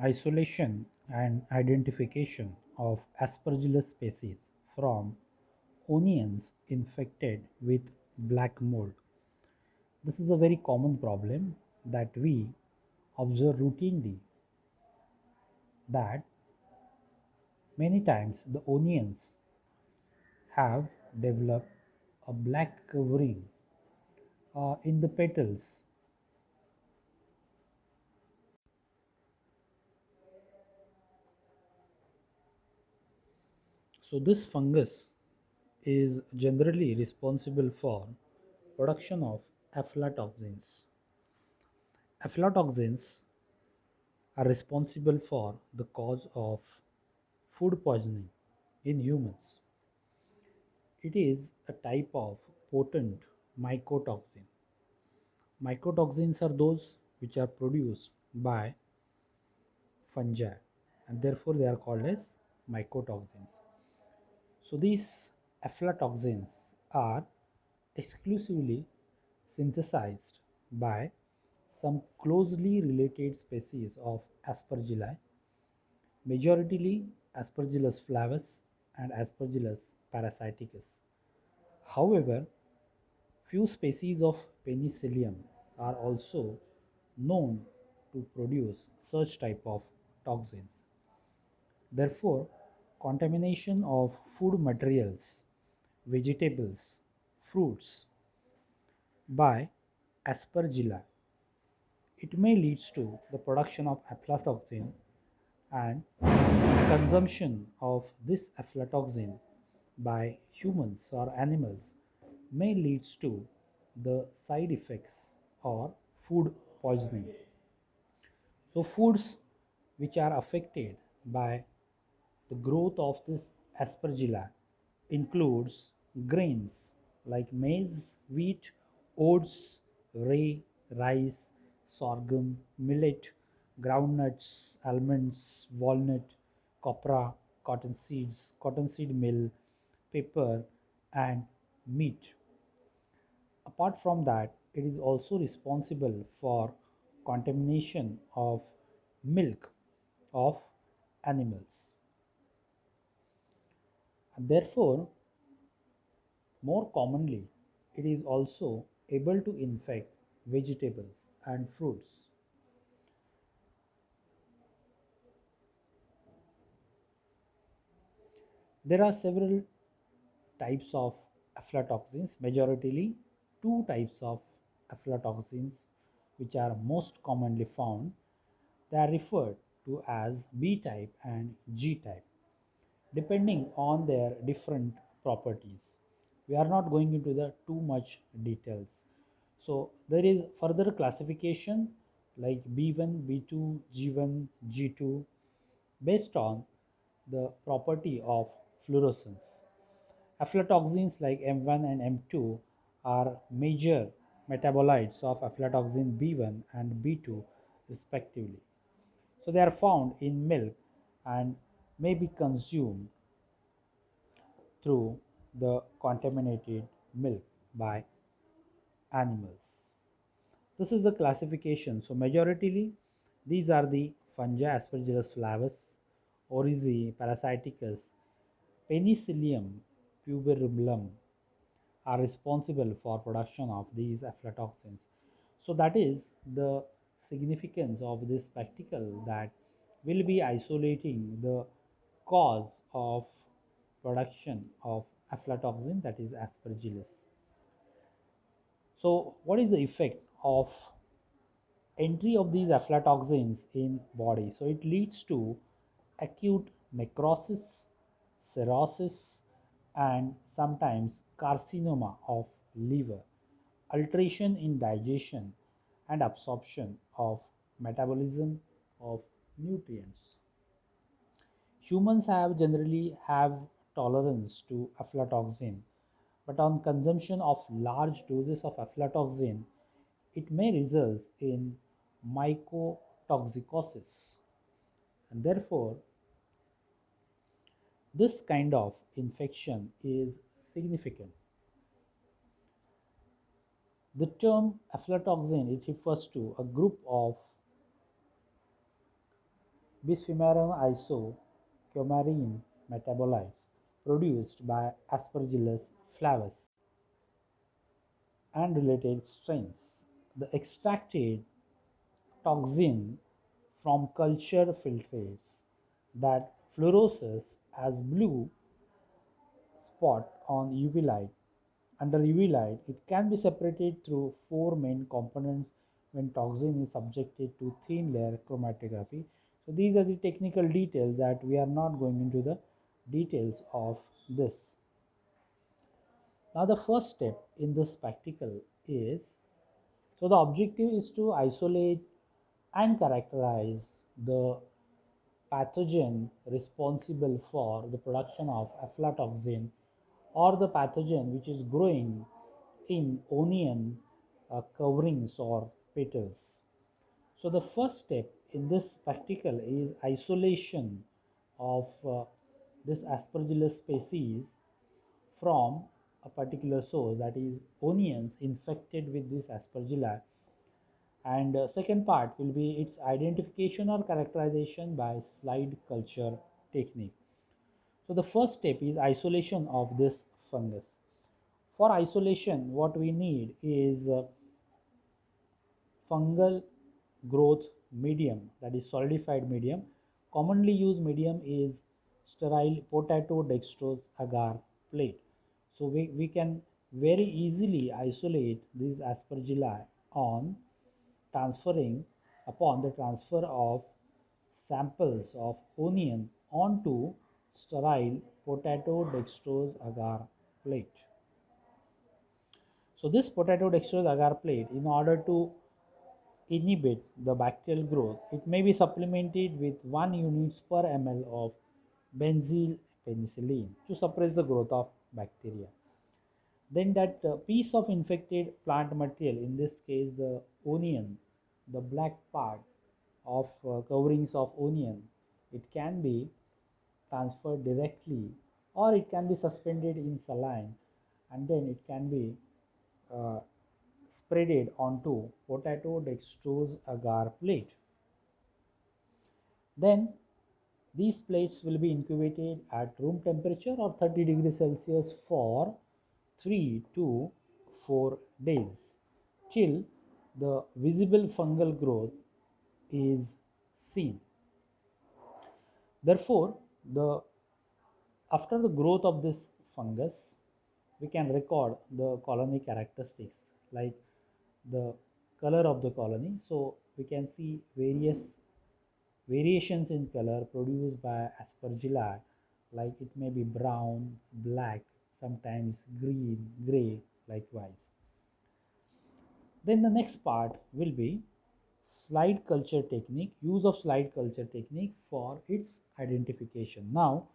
Isolation and identification of Aspergillus species from onions infected with black mold. This is a very common problem that we observe routinely, that many times the onions have developed a black covering in the petals. So this fungus is generally responsible for production of aflatoxins. Aflatoxins are responsible for the cause of food poisoning in humans. It is a type of potent mycotoxin. Mycotoxins are those which are produced by fungi, and therefore they are called as mycotoxins. So these aflatoxins are exclusively synthesized by some closely related species of Aspergilli, majority Aspergillus flavus and Aspergillus parasiticus. However, few species of Penicillium are also known to produce such type of toxins. Therefore, contamination of food materials, vegetables, fruits by Aspergilla, it may lead to the production of aflatoxin, and consumption of this aflatoxin by humans or animals may lead to the side effects or food poisoning. So foods which are affected by the growth of this aspergilla includes grains like maize, wheat, oats, rye, rice, sorghum, millet, groundnuts, almonds, walnut, copra, cottonseed meal, pepper, and meat. Apart from that, it is also responsible for contamination of milk of animals. And therefore, more commonly, it is also able to infect vegetables and fruits. There are several types of aflatoxins, majority two types of aflatoxins which are most commonly found. They are referred to as B type and G type, depending on their different properties. We are not going into the too much details. So there is further classification like B1, B2, G1, G2 based on the property of fluorescence. Aflatoxins like M1 and M2 are major metabolites of aflatoxin B1 and B2 respectively. So they are found in milk and may be consumed through the contaminated milk by animals. This is the classification. So majority these are the fungi Aspergillus flavus, Oryzae, Parasiticus, Penicillium puberumbulum are responsible for production of these aflatoxins. So that is the significance of this spectacle, that will be isolating the cause of production of aflatoxin, that is aspergillus. So what is the effect of entry of these aflatoxins in body? So it leads to acute necrosis, cirrhosis, and sometimes carcinoma of liver, alteration in digestion and absorption of metabolism of nutrients. Humans have generally have tolerance to aflatoxin, but on consumption of large doses of aflatoxin, it may result in mycotoxicosis, and therefore this kind of infection is significant. The term aflatoxin, it refers to a group of bisphenols isocoumarine metabolites produced by Aspergillus flavus and related strains. The extracted toxin from culture filtrates that fluoresces as blue spot on UV light. Under UV light, it can be separated through four main components when toxin is subjected to thin layer chromatography. So these are the technical details that we are not going into the details of this. Now the first step in this practical is, so the objective is to isolate and characterize the pathogen responsible for the production of aflatoxin or the pathogen which is growing in onion coverings or petals. So the first step in this practical is isolation of this Aspergillus species from a particular source, that is onions infected with this aspergilla, and second part will be its identification or characterization by slide culture technique. So the first step is isolation of this fungus. For isolation, what we need is fungal growth medium, that is solidified medium. Commonly used medium is sterile potato dextrose agar plate. So we can very easily isolate these aspergilli on transferring upon the transfer of samples of onion onto sterile potato dextrose agar plate. So this potato dextrose agar plate, in order to inhibit the bacterial growth, it may be supplemented with 1 units per ml of benzyl penicillin to suppress the growth of bacteria. Then that piece of infected plant material, in this case the onion, the black part of coverings of onion, it can be transferred directly or it can be suspended in saline, and then it can be uh, spreaded onto potato dextrose agar plate. Then these plates will be incubated at room temperature or 30 degrees Celsius for 3 to 4 days till the visible fungal growth is seen. Therefore, after the growth of this fungus, we can record the colony characteristics like the color of the colony. So we can see various variations in color produced by aspergilla, like it may be brown, black, sometimes green, gray, likewise. Then the next part will be slide culture technique, use of slide culture technique for its identification. Now,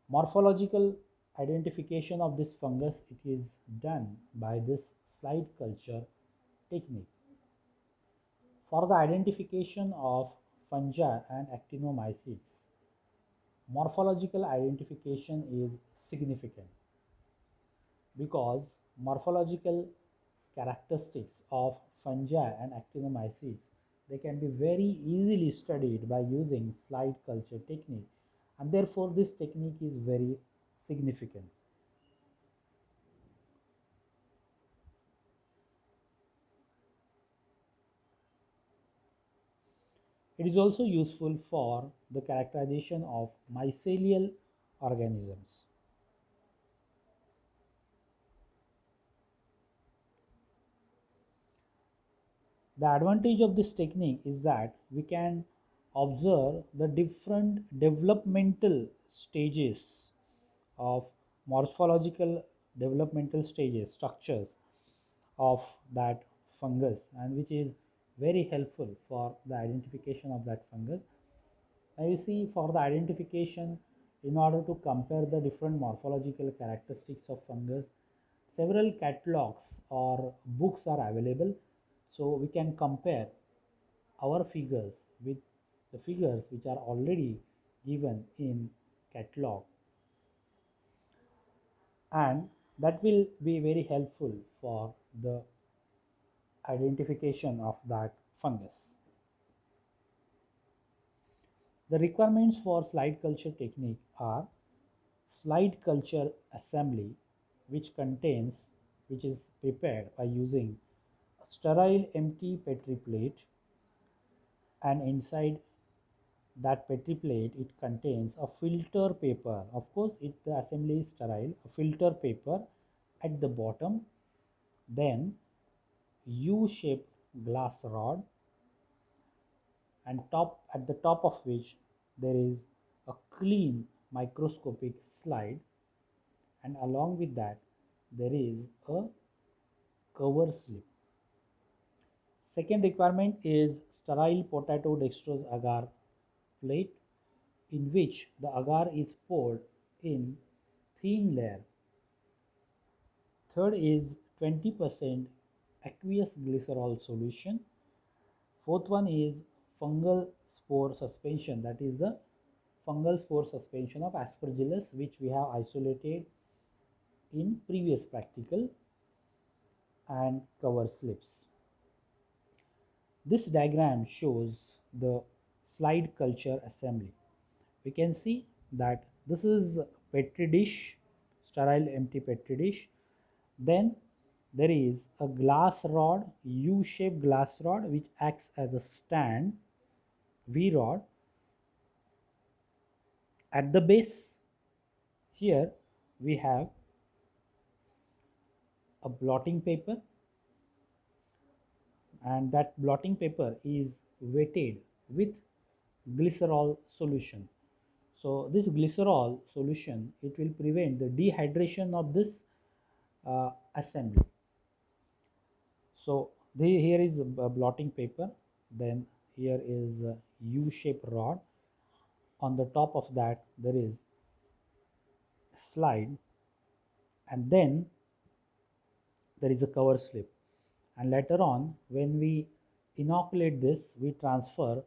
morphological identification of this fungus, it is done by this slide culture technique. For the identification of fungi and actinomycetes, morphological identification is significant because morphological characteristics of fungi and actinomycetes, they can be very easily studied by using slide culture technique, and therefore this technique is very significant. It is also useful for the characterization of mycelial organisms. The advantage of this technique is that we can observe the different developmental stages of morphological developmental stages, structures of that fungus, and which is very helpful for the identification of that fungus. Now you see, for the identification, in order to compare the different morphological characteristics of fungus, several catalogs or books are available. So we can compare our figures with the figures which are already given in catalog, and that will be very helpful for the identification of that fungus. The requirements for slide culture technique are slide culture assembly, which contains which is prepared by using a sterile empty Petri plate, and inside that Petri plate it contains a filter paper. Of course, if the assembly is sterile, a filter paper at the bottom, then U-shaped glass rod, and top at the top of which there is a clean microscopic slide, and along with that there is a cover slip. Second requirement is sterile potato dextrose agar plate, in which the agar is poured in thin layer. Third is 20% aqueous glycerol solution. Fourth one is fungal spore suspension, that is the fungal spore suspension of Aspergillus, which we have isolated in previous practical, and cover slips. This diagram shows the slide culture assembly. We can see that this is Petri dish, sterile empty Petri dish. Then there is a glass rod, U-shaped glass rod, which acts as a stand, V rod. At the base here we have a blotting paper, and that blotting paper is wetted with glycerol solution. So this glycerol solution, it will prevent the dehydration of this assembly. So here is a blotting paper, then here is a U-shaped rod. On the top of that there is slide, and then there is a cover slip, and later on when we inoculate this, we transfer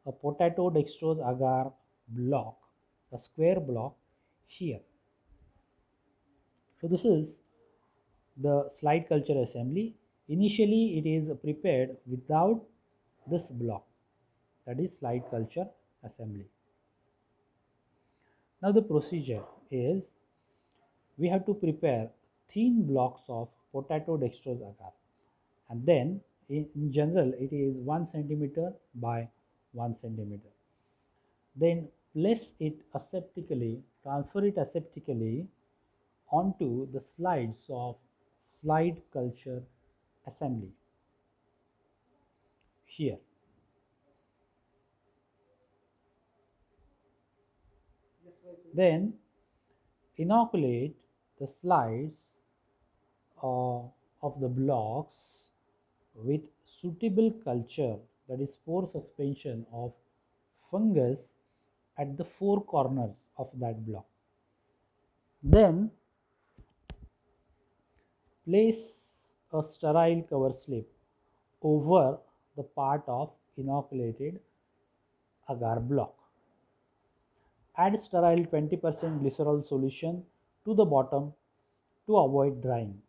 a potato dextrose agar block, a square block here. So this is the slide culture assembly. Initially it is prepared without this block, that is slide culture assembly. Now the procedure is, we have to prepare thin blocks of potato dextrose agar, and then in general it is 1 centimeter by 1 centimeter. Then place it aseptically, transfer it aseptically onto the slides of slide culture assembly here. Then inoculate the slides of the blocks with suitable culture, that is spore suspension of fungus at the four corners of that block. Then place a sterile cover slip over the part of inoculated agar block. Add sterile 20% glycerol solution to the bottom to avoid drying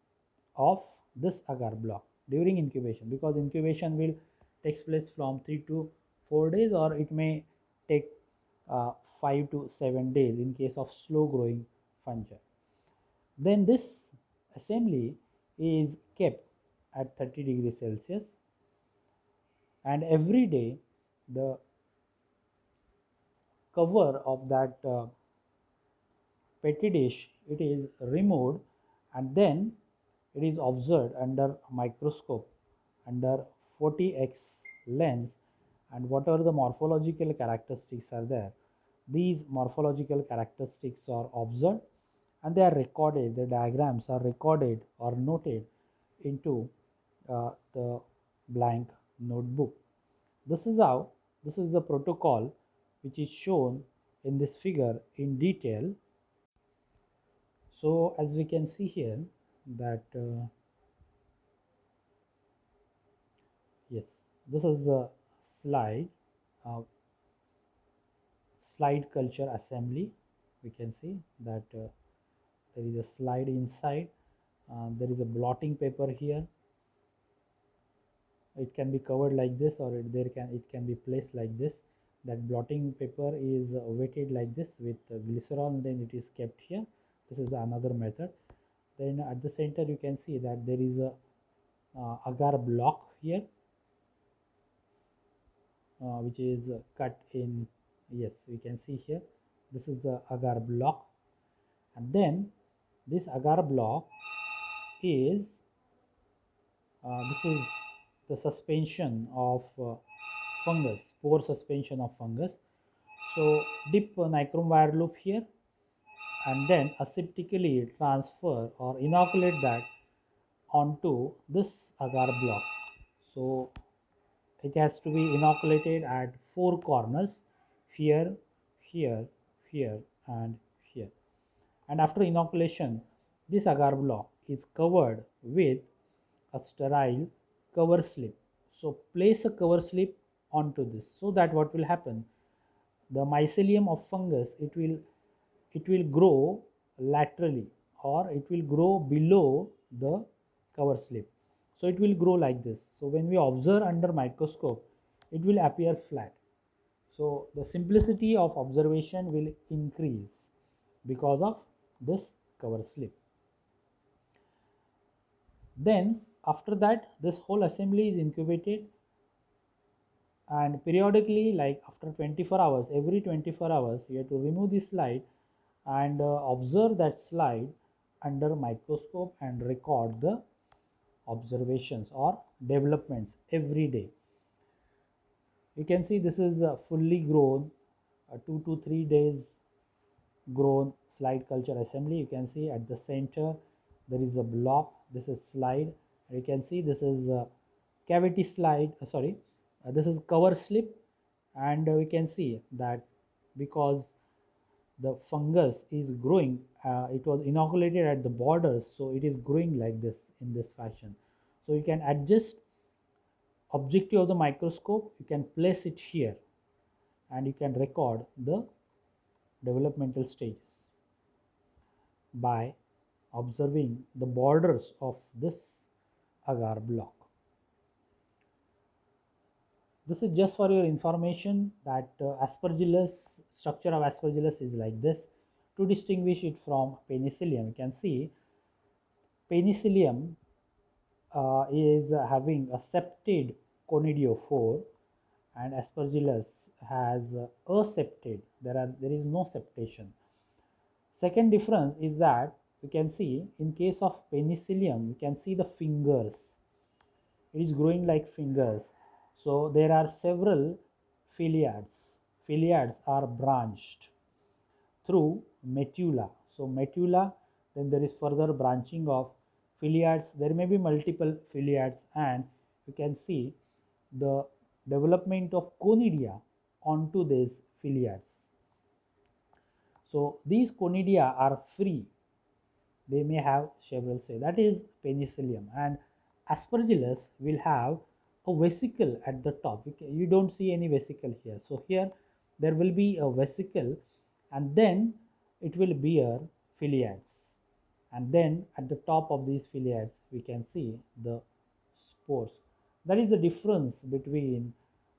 of this agar block during incubation, because incubation will takes place from 3 to 4 days, or it may take 5 to 7 days in case of slow growing fungi. Then this assembly is kept at 30 degrees Celsius, and every day the cover of that petri dish, it is removed, and then it is observed under microscope under 40x lens, and whatever the morphological characteristics are there, these morphological characteristics are observed, and they are recorded, the diagrams are recorded or noted into the blank notebook. This is how, this is the protocol which is shown in this figure in detail. So as we can see here that yes, this is the slide uh, slide culture assembly. We can see that there is a slide inside, there is a blotting paper here. It can be covered like this, or it can be placed like this. That blotting paper is wetted like this with glycerol, then it is kept here. This is another method. Then at the center you can see that there is a agar block here, which is cut in, yes, we can see here, this is the agar block. And then this agar block is this is the suspension of fungus, pore suspension of fungus. So dip nichrome wire loop here and then aseptically transfer or inoculate that onto this agar block. So it has to be inoculated at 4 corners, here, here, here and here. And after inoculation, this agar block is covered with a sterile cover slip. So place a cover slip onto this, so that what will happen, the mycelium of fungus, it will grow laterally, or it will grow below the cover slip. So it will grow like this. So when we observe under microscope, it will appear flat. So the simplicity of observation will increase because of this cover slip. Then after that, this whole assembly is incubated, and periodically, like after 24 hours, every 24 hours you have to remove this slide and observe that slide under microscope and record the observations or developments every day. You can see this is fully grown, 2 to 3 days grown slide culture assembly. You can see at the center there is a block, this is slide. You can see this is cavity slide, this is cover slip. And we can see that because the fungus is growing, it was inoculated at the borders, so it is growing like this in this fashion. So you can adjust objective of the microscope, you can place it here and you can record the developmental stages by observing the borders of this agar block. This is just for your information that aspergillus, structure of aspergillus is like this. To distinguish it from penicillium, you can see penicillium is having a septate conidiophore, and aspergillus has aseptate. There is no septation. Second difference is that you can see in case of penicillium, you can see the fingers. It is growing like fingers. So there are several filiads. Filiads are branched through metula. So metula, then there is further branching of filiads. There may be multiple filiads, and you can see the development of conidia onto these filiads. So these conidia are free. They may have several cells. That is penicillium. And aspergillus will have a vesicle at the top. You don't see any vesicle here. So here there will be a vesicle, and then it will bear filiads. And then at the top of these filiads we can see the spores. That is the difference between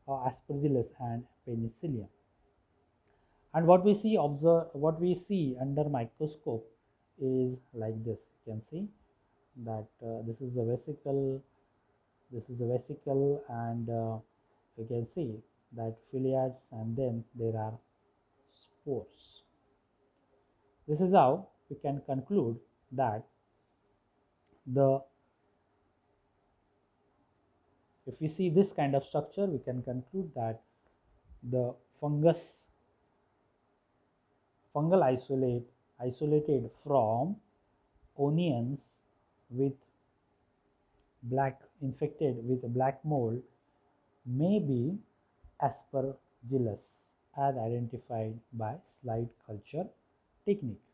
aspergillus and penicillium. And what we see under microscope is like this. You can see that this is the vesicle, and you can see that filiads, and then there are spores. This is how we can conclude that if we see this kind of structure, we can conclude that the fungal isolate isolated from onions with infected with black mold may be aspergillus, as identified by slide culture technique.